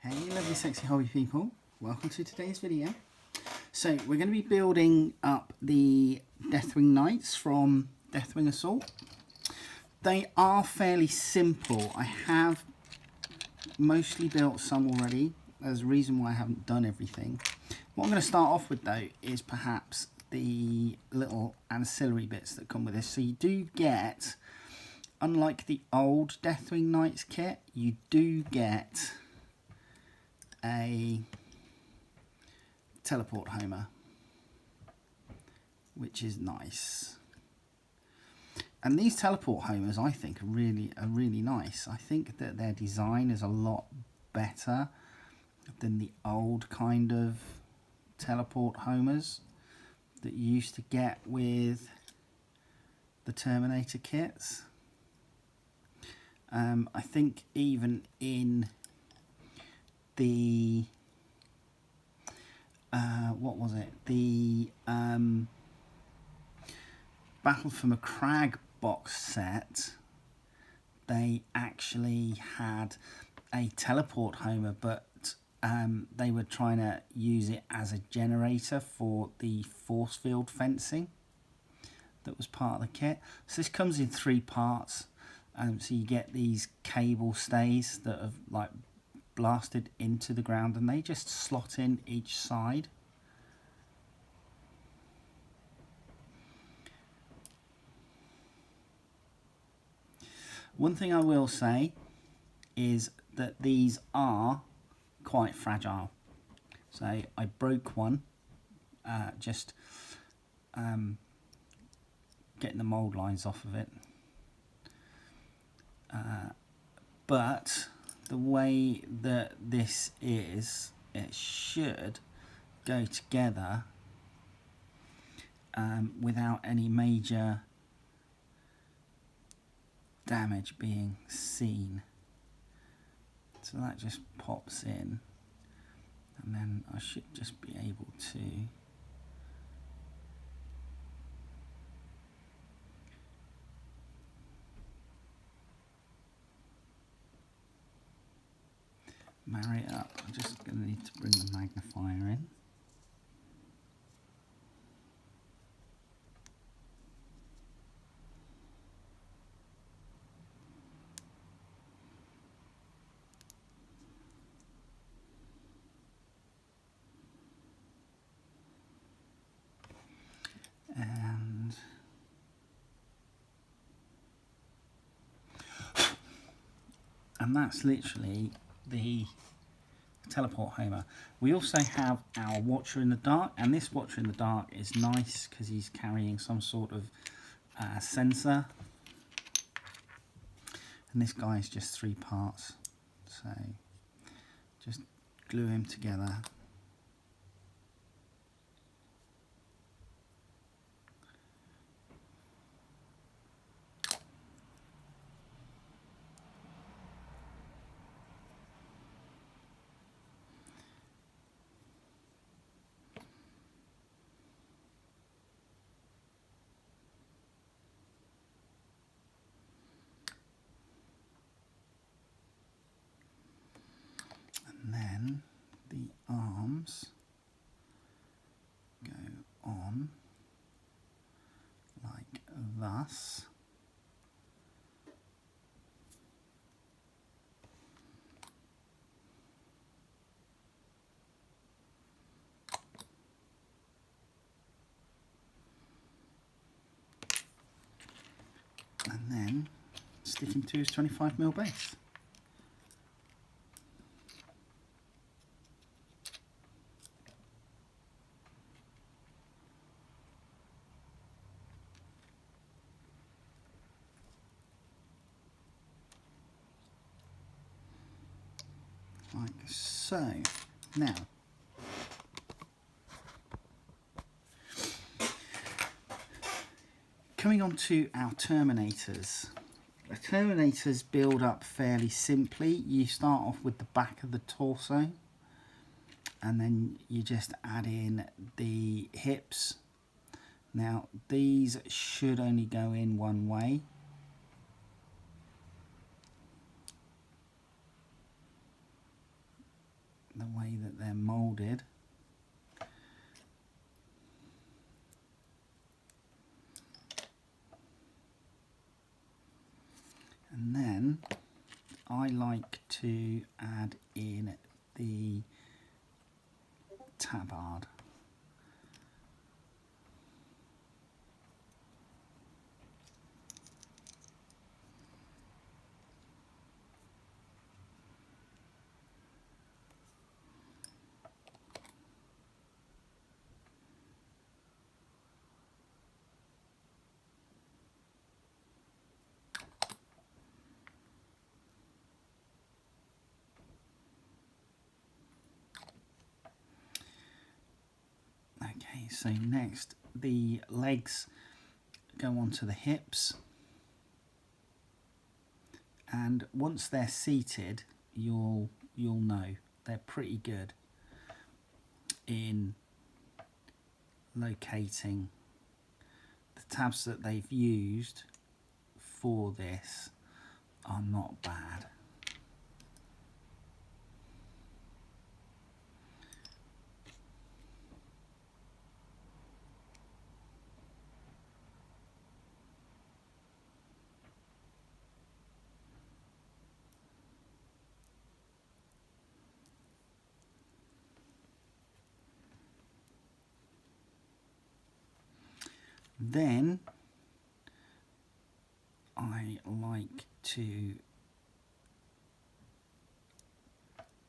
Hey lovely sexy hobby people, welcome to today's video. So we're going to be building up the Deathwing Knights from Deathwing Assault. They are fairly simple. I have mostly built some already. There's a reason why I haven't done everything. What I'm going to start off with though is perhaps the little ancillary bits that come with this. So you do get, unlike the old Deathwing Knights kit, you do get a teleport homer, which is nice. And these teleport homers I think are really nice. I think that their design is a lot better than the old kind of teleport homers that you used to get with the Terminator kits. I think even in the what was it? The Battle for Macragge box set, they actually had a teleport homer, but they were trying to use it as a generator for the force field fencing that was part of the kit. So this comes in 3 parts. So you get these cable stays that have like blasted into the ground, and they just slot in each side. One thing I will say is that these are quite fragile. So I broke one just getting the mould lines off of it, but the way that this is, it should go together without any major damage being seen. So that just pops in, and then I should just be able to marry it up. I'm just going to need to bring the magnifier in. And that's literally the teleport homer. We also have our Watcher in the Dark, and this Watcher in the Dark is nice because he's carrying some sort of sensor. And this guy is just 3 parts, so just glue him together. And then the arms go on like thus. And then stick him to his 25mm base. Like so. Now, coming on to our Terminators. The Terminators build up fairly simply. You start off with the back of the torso, and then you just add in the hips. Now, these should only go in one way. moulded. And then I like to add in the tabard. Okay, so next the legs go onto the hips, and once they're seated, you'll know they're pretty good in locating. The tabs that they've used for this are not bad. Then I like to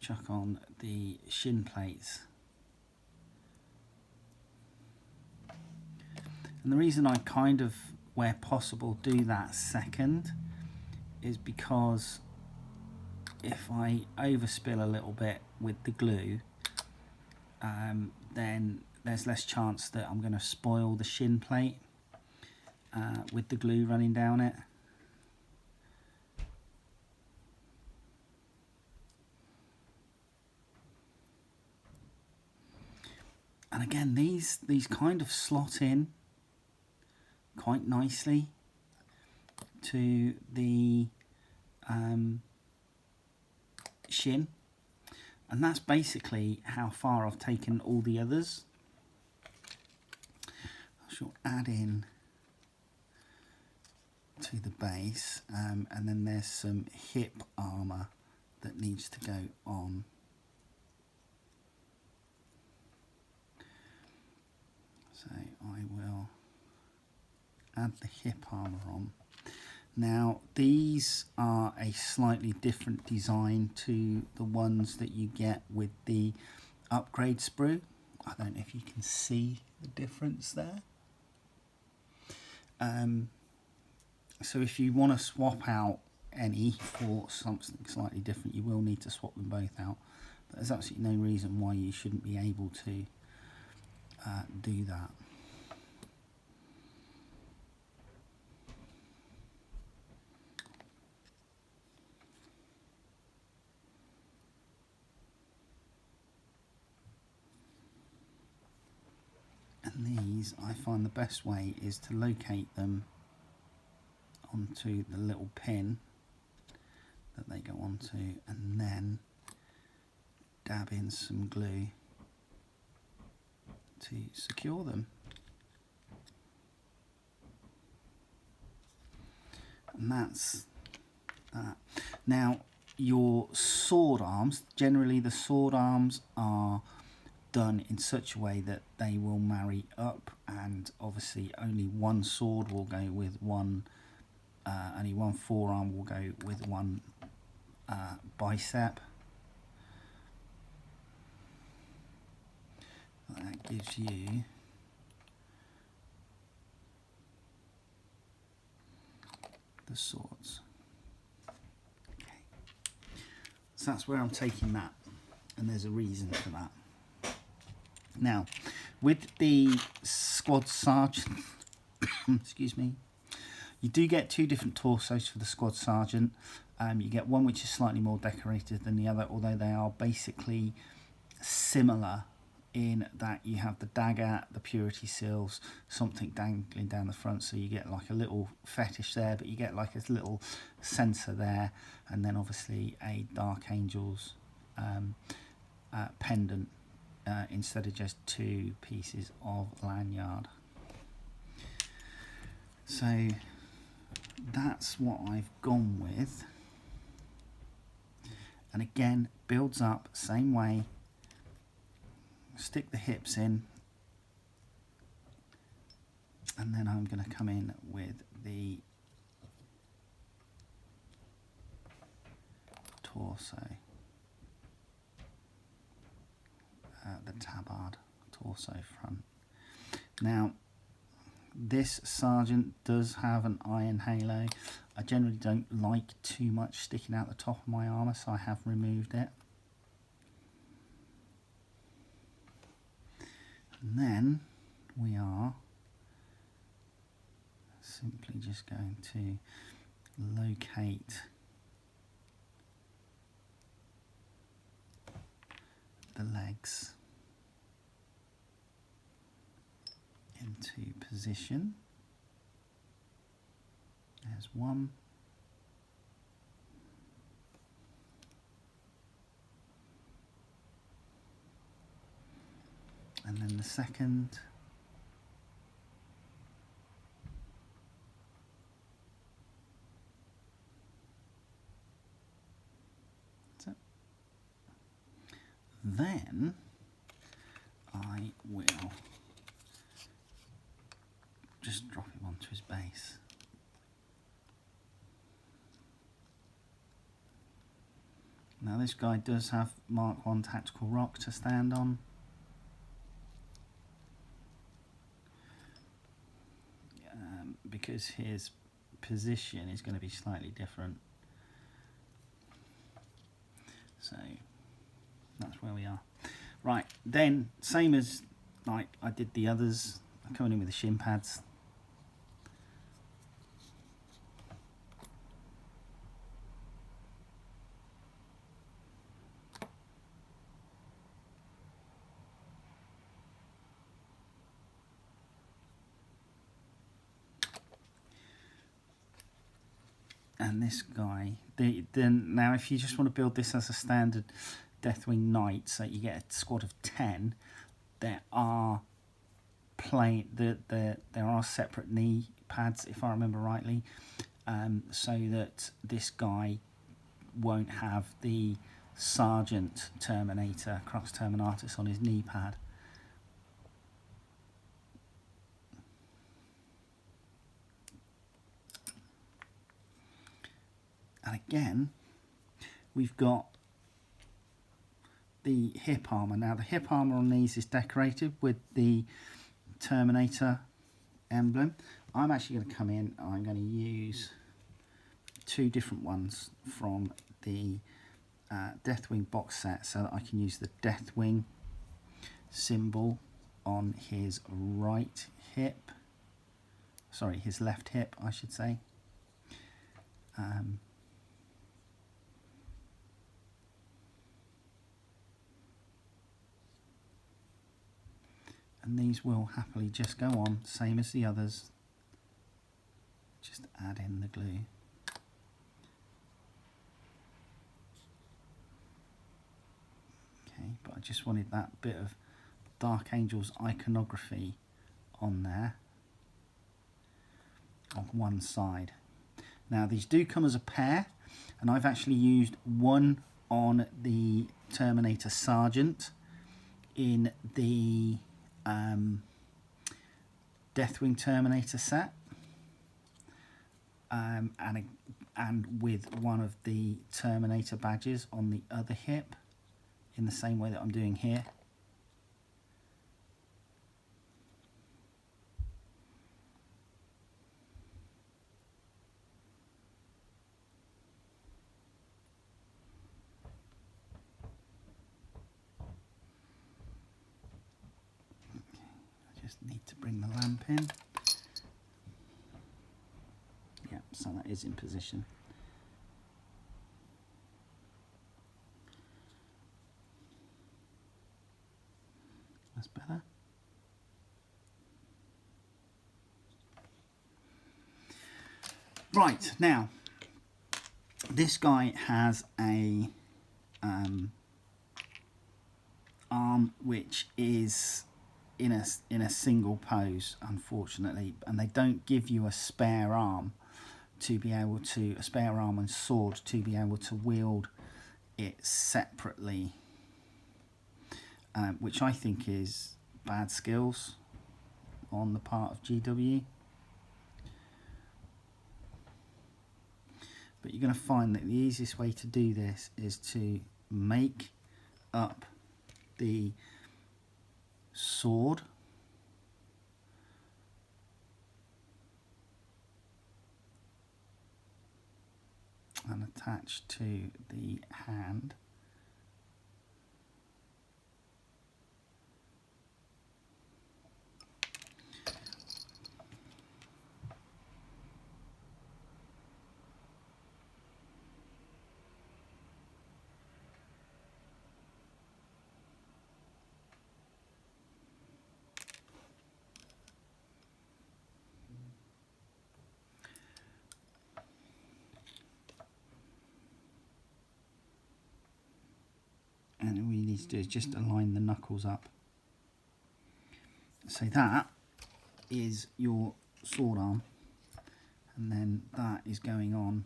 chuck on the shin plates. And the reason I kind of, where possible, do that second is because if I overspill a little bit with the glue, then there's less chance that I'm going to spoil the shin plate with the glue running down it. And again, these kind of slot in quite nicely to the shin, and that's basically how far I've taken all the others. I shall add in to the base, and then there's some hip armour that needs to go on. So I will add the hip armour on. Now these are a slightly different design to the ones that you get with the upgrade sprue. I don't know if you can see the difference there. So if you want to swap out any for something slightly different, you will need to swap them both out. But there's absolutely no reason why you shouldn't be able to do that. And these, I find the best way is to locate them onto the little pin that they go onto, and then dab in some glue to secure them. And that's that. Now your sword arms, generally the sword arms are done in such a way that they will marry up, and obviously only one sword will go with one, only one forearm will go with one bicep. That gives you the swords. Okay. So that's where I'm taking that, and there's a reason for that. Now, with the squad sergeant, excuse me, you do get two different torsos for the squad sergeant. You get one which is slightly more decorated than the other, although they are basically similar in that you have the dagger, the purity seals, something dangling down the front, so you get like a little fetish there, but you get like a little sensor there, and then obviously a Dark Angels pendant instead of just 2 pieces of lanyard. So that's what I've gone with, and again builds up same way. Stick the hips in, and then I'm going to come in with the torso, the tabard torso front. Now this sergeant does have an iron halo. I generally don't like too much sticking out the top of my armour, so I have removed it. And then we are simply just going to locate the legs into position. There's one. And then the second. That's it. Then I will just drop him onto his base. Now this guy does have Mark 1 tactical rock to stand on. Because his position is going to be slightly different. So that's where we are. Right, then same as like I did the others, I'm coming in with the shin pads. And this guy, now if you just want to build this as a standard Deathwing Knight, so you get a squad of 10, there are separate knee pads, if I remember rightly, so that this guy won't have the Sergeant Terminator, Crux Terminatus, on his knee pad. And again, we've got the hip armour. Now the hip armour on these is decorated with the Terminator emblem. I'm actually going to come in and I'm going to use 2 different ones from the Deathwing box set, so that I can use the Deathwing symbol on his right hip. Sorry, his left hip, I should say. And these will happily just go on, same as the others. Just add in the glue. Okay, but I just wanted that bit of Dark Angel's iconography on there, on one side. Now these do come as a pair, and I've actually used one on the Terminator Sergeant in the Deathwing Terminator set, and with one of the Terminator badges on the other hip, in the same way that I'm doing here. Need to bring the lamp in. Yeah, so that is in position. That's better. Right, now this guy has a arm which is in a single pose, unfortunately, and they don't give you a spare arm to be able to, a spare arm and sword to be able to wield it separately, which I think is bad skills on the part of GW. But you're going to find that the easiest way to do this is to make up the sword and attach to the hand. And all you need to do is just align the knuckles up. So that is your sword arm, and then that is going on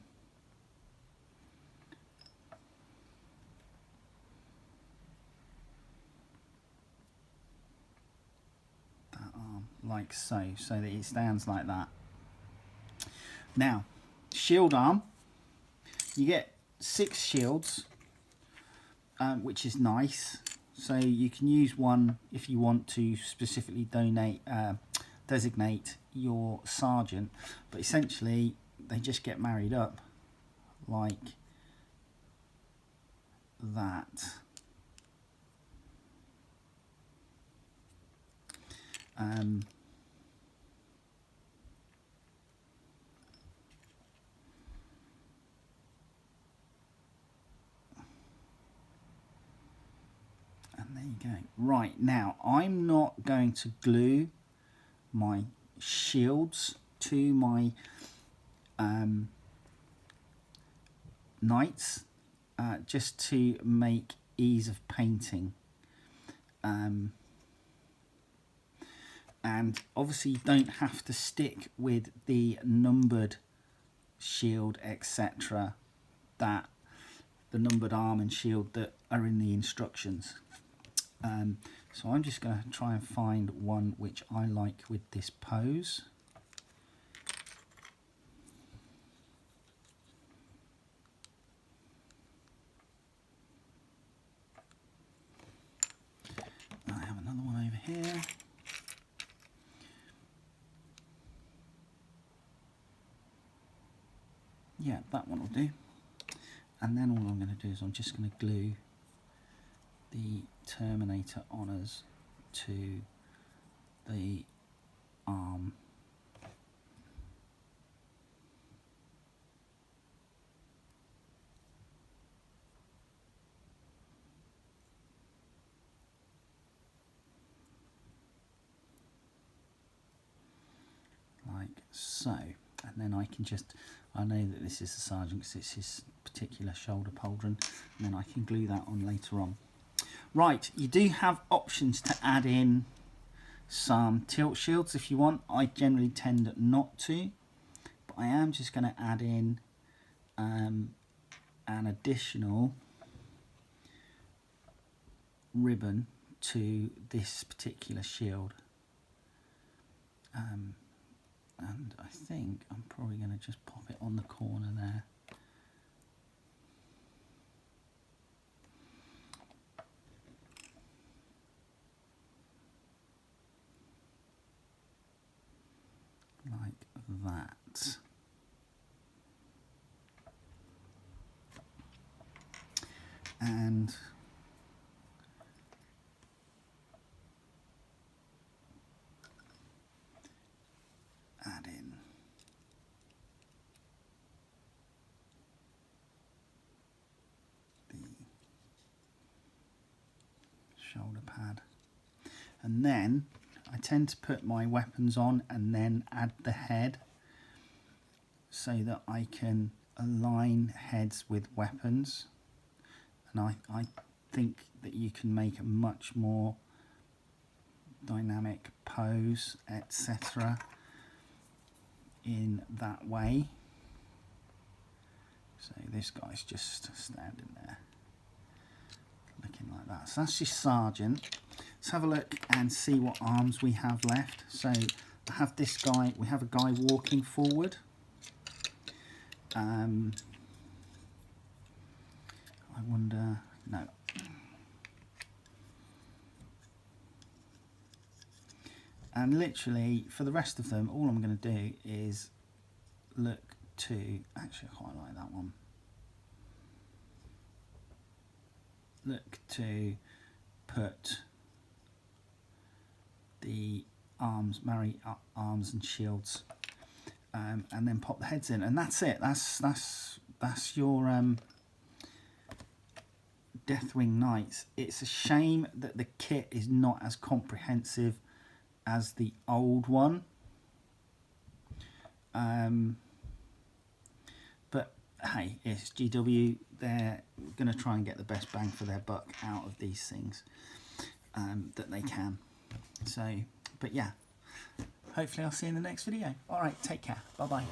that arm, like so, so that it stands like that. Now, shield arm, you get 6 shields, which is nice. So you can use one if you want to specifically designate your sergeant, but essentially they just get married up like that. And there you go. Right, now I'm not going to glue my shields to my knights, just to make ease of painting. And obviously you don't have to stick with the numbered shield, etc., that the numbered arm and shield that are in the instructions. So I'm just going to try and find one which I like with this pose. I have another one over here. Yeah, that one will do. And then all I'm going to do is I'm just going to glue the Terminator honours to the arm. Like so. And then I can just, I know that this is the sergeant because it's his particular shoulder pauldron, and then I can glue that on later on. Right, you do have options to add in some tilt shields if you want. I generally tend not to, but I am just going to add in an additional ribbon to this particular shield. And I think I'm probably going to just pop it on the corner there. Like that. And add in the shoulder pad, and then I tend to put my weapons on and then add the head so that I can align heads with weapons. And I think that you can make a much more dynamic pose, etc. in that way. So this guy's just standing there looking like that. So that's your sergeant. Let's have a look and see what arms we have left. So I have this guy, we have a guy walking forward. I wonder, no. And literally for the rest of them, all I'm going to do is look to, actually I quite like that one. Look to put the arms, marry arms and shields, and then pop the heads in, and that's it. That's your Deathwing Knights. It's a shame that the kit is not as comprehensive as the old one, but hey, it's GW. They're going to try and get the best bang for their buck out of these things that they can. So, but yeah, hopefully I'll see you in the next video. All right, take care. Bye bye.